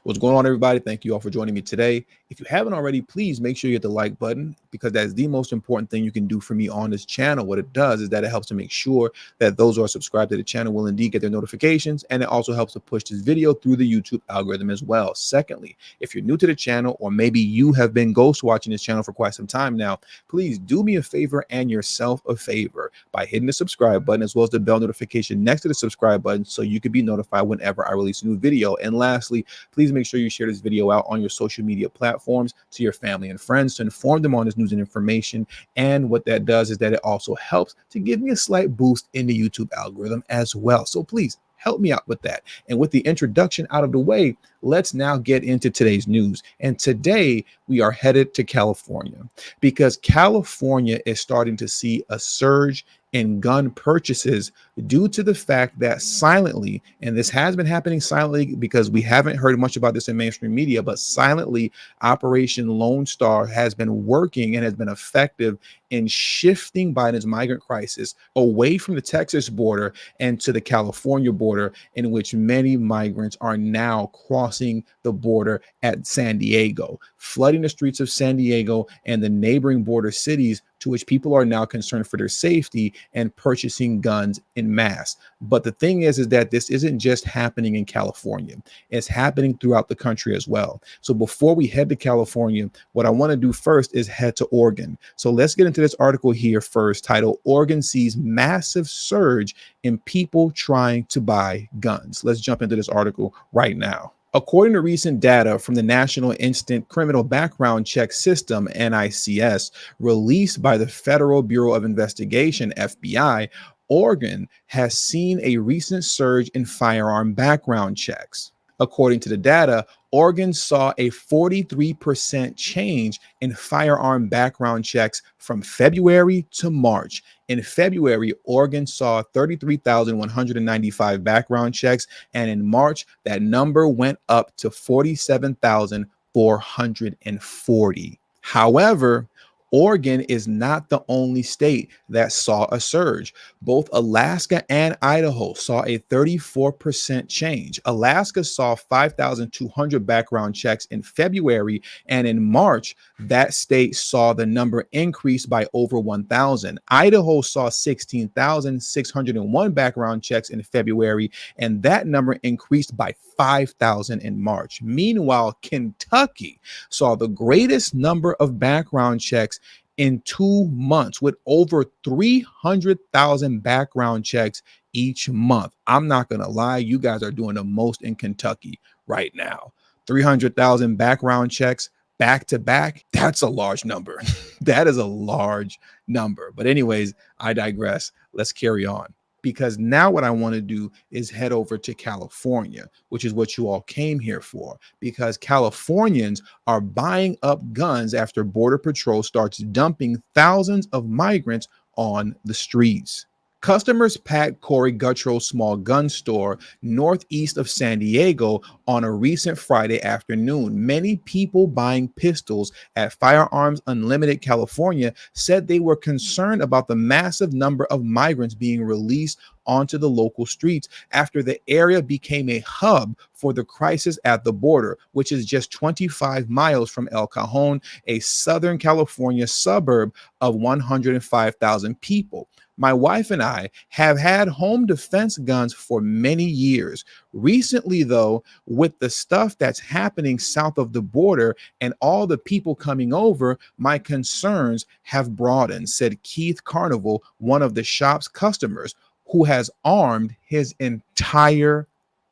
What's going on, everybody? Thank you all for joining me today. If you haven't already, please make sure you hit the like button because that's the most important thing you can do for me on this channel. What it does is that it helps to make sure that those who are subscribed to the channel will indeed get their notifications, and it also helps to push this video through the YouTube algorithm as well. Secondly, if you're new to the channel, or maybe you have been ghost watching this channel for quite some time now, please do me a favor and yourself a favor by hitting the subscribe button as well as the bell notification next to the subscribe button so you can be notified whenever I release a new video. And lastly, please make sure you share this video out on your social media platforms to your family and friends to inform them on this news and information. And what that does is that it also helps to give me a slight boost in the YouTube algorithm as well. So please help me out with that. And with the introduction out of the way, let's now get into today's news. And today we are headed to California because California is starting to see a surge in gun purchases due to the fact that silently, and this has been happening silently because we haven't heard much about this in mainstream media, but silently, Operation Lone Star has been working and has been effective in shifting Biden's migrant crisis away from the Texas border and to the California border, in which many migrants are now crossing the border at San Diego, flooding the streets of San Diego and the neighboring border cities, to which people are now concerned for their safety and purchasing guns in mass. But the thing is that this isn't just happening in California. It's happening throughout the country as well. So before we head to California, what I want to do first is head to Oregon. So let's get into this article here first, titled "Oregon Sees Massive Surge in People Trying to Buy Guns." Let's jump into this article right now. According to recent data from the National Instant Criminal Background Check System, NICS, released by the Federal Bureau of Investigation, FBI, Oregon has seen a recent surge in firearm background checks. According to the data, Oregon saw a 43% change in firearm background checks from February to March. In February, Oregon saw 33,195 background checks, and in March, that number went up to 47,440. However, Oregon is not the only state that saw a surge. Both Alaska and Idaho saw a 34% change. Alaska saw 5,200 background checks in February, and in March, that state saw the number increase by over 1,000. Idaho saw 16,601 background checks in February, and that number increased by 5,000 in March. Meanwhile, Kentucky saw the greatest number of background checks in 2 months, with over 300,000 background checks each month. I'm not going to lie, you guys are doing the most in Kentucky right now. 300,000 background checks back to back. That's a large number. That is a large number. But anyways, I digress. Let's carry on, because now what I want to do is head over to California, which is what you all came here for, because Californians are buying up guns after Border Patrol starts dumping thousands of migrants on the streets. Customers packed Cory Guttrell's small gun store northeast of San Diego on a recent Friday afternoon. Many people buying pistols at Firearms Unlimited California said they were concerned about the massive number of migrants being released onto the local streets after the area became a hub for the crisis at the border, which is just 25 miles from El Cajon, a Southern California suburb of 105,000 people. My wife and I have had home defense guns for many years. Recently, though, with the stuff that's happening south of the border and all the people coming over, my concerns have broadened, said Keith Carnival, one of the shop's customers, who has armed his entire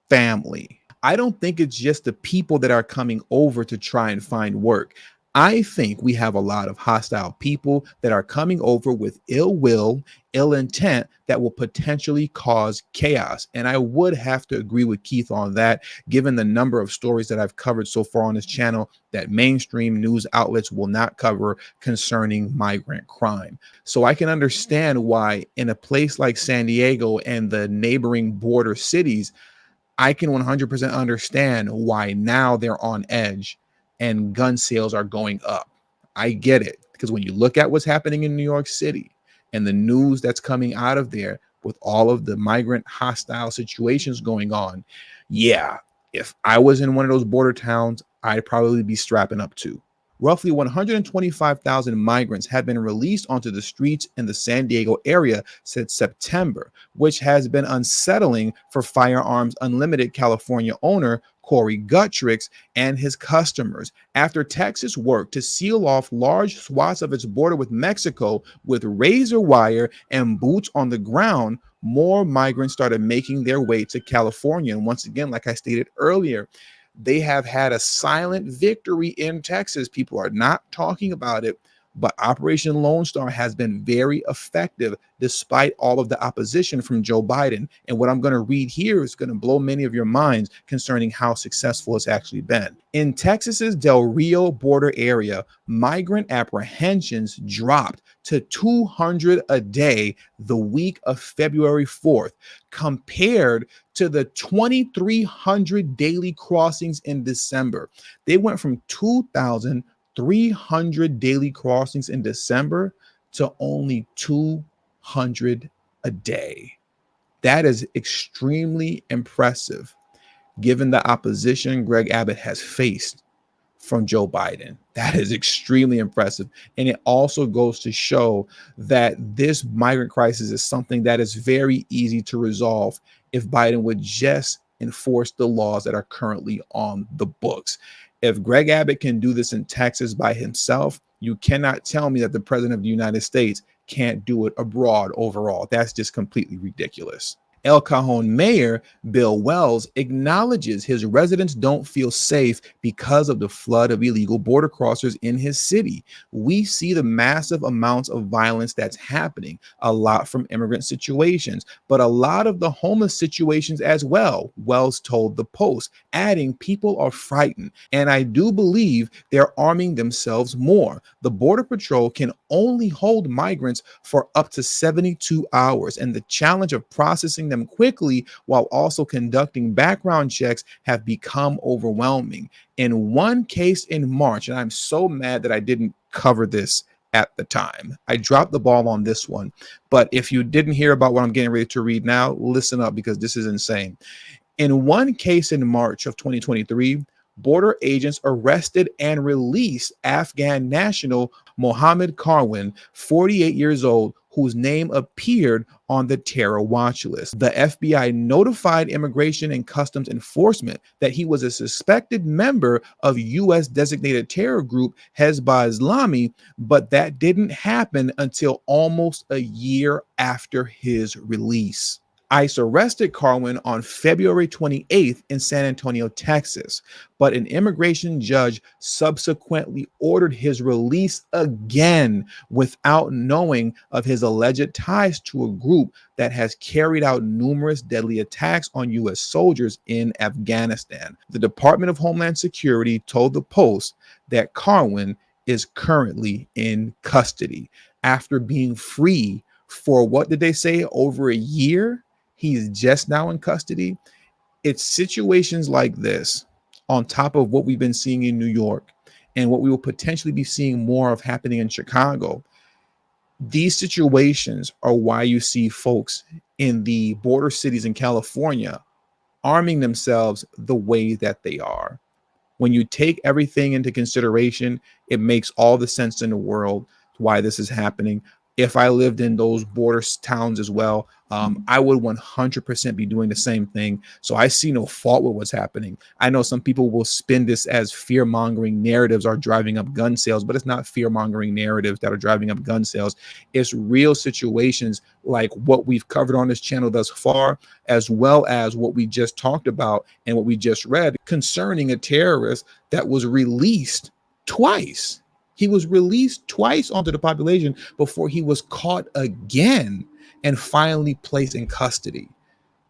family. I don't think it's just the people that are coming over to try and find work. I think we have a lot of hostile people that are coming over with ill will, ill intent that will potentially cause chaos. And I would have to agree with Keith on that, given the number of stories that I've covered so far on this channel that mainstream news outlets will not cover concerning migrant crime. So I can understand why in a place like San Diego and the neighboring border cities, I can 100% understand why now they're on edge and gun sales are going up. I get it, because when you look at what's happening in New York City and the news that's coming out of there with all of the migrant hostile situations going on, yeah, If I was in one of those border towns, I'd probably be strapping up too. Roughly 125,000 migrants have been released onto the streets in the San Diego area since September, which has been unsettling for Firearms Unlimited California owner Corey Guttricks and his customers. After Texas worked to seal off large swaths of its border with Mexico with razor wire and boots on the ground, more migrants started making their way to California. And once again, like I stated earlier, they have had a silent victory in Texas. People are not talking about it, but Operation Lone Star has been very effective despite all of the opposition from Joe Biden. And what I'm going to read here is going to blow many of your minds concerning how successful it's actually been. In Texas's Del Rio border area, migrant apprehensions dropped to 200 a day the week of February 4th, compared to the 2,300 daily crossings in December. They went from 2,300 daily crossings in December to only 200 a day. That is extremely impressive given the opposition Greg Abbott has faced from Joe Biden. That is extremely impressive. And it also goes to show that this migrant crisis is something that is very easy to resolve if Biden would just enforce the laws that are currently on the books. If Greg Abbott can do this in Texas by himself, you cannot tell me that the president of the United States can't do it abroad overall. That's just completely ridiculous. El Cajon Mayor Bill Wells acknowledges his residents don't feel safe because of the flood of illegal border crossers in his city. We see the massive amounts of violence that's happening, a lot from immigrant situations, but a lot of the homeless situations as well, Wells told the Post, adding people are frightened. And I do believe they're arming themselves more. The Border Patrol can only hold migrants for up to 72 hours, and the challenge of processing them quickly while also conducting background checks have become overwhelming. In one case in March, and I'm so mad that I didn't cover this at the time. I dropped the ball on this one, but if you didn't hear about what I'm getting ready to read now, listen up because this is insane. In one case in March of 2023, border agents arrested and released Afghan national Mohammed Karwan, 48 years old, whose name appeared on the terror watch list. The FBI notified Immigration and Customs Enforcement that he was a suspected member of U.S. designated terror group Hezbollah Islami, but that didn't happen until almost a year after his release. ICE arrested Karwan on February 28th in San Antonio, Texas, but an immigration judge subsequently ordered his release again without knowing of his alleged ties to a group that has carried out numerous deadly attacks on U.S. soldiers in Afghanistan. The Department of Homeland Security told the Post that Karwan is currently in custody after being free for, what did they say, over a year? He's just now in custody. It's situations like this, on top of what we've been seeing in New York and what we will potentially be seeing more of happening in Chicago. These situations are why you see folks in the border cities in California arming themselves the way that they are. When you take everything into consideration, it makes all the sense in the world why this is happening. If I lived in those border towns as well, I would 100% be doing the same thing. So I see no fault with what's happening. I know some people will spin this as fear-mongering narratives are driving up gun sales, but it's not fear-mongering narratives that are driving up gun sales. It's real situations like what we've covered on this channel thus far, as well as what we just talked about and what we just read concerning a terrorist that was released twice. He was released twice onto the population before he was caught again and finally placed in custody.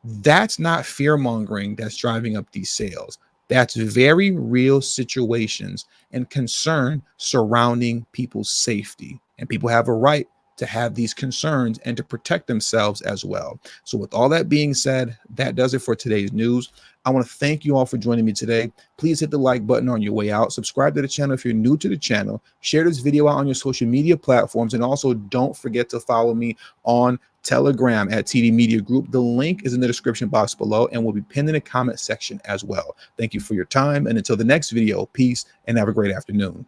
That's not fear mongering that's driving up these sales. That's very real situations and concern surrounding people's safety. And people have a right to have these concerns and to protect themselves as well. So with all that being said, that does it for today's news. I want to thank you all for joining me today. Please hit the like button on your way out. Subscribe to the channel if you're new to the channel. Share this video out on your social media platforms. And also don't forget to follow me on Telegram at TD Media Group. The link is in the description box below and will be pinned in the comment section as well. Thank you for your time. And until the next video, peace and have a great afternoon.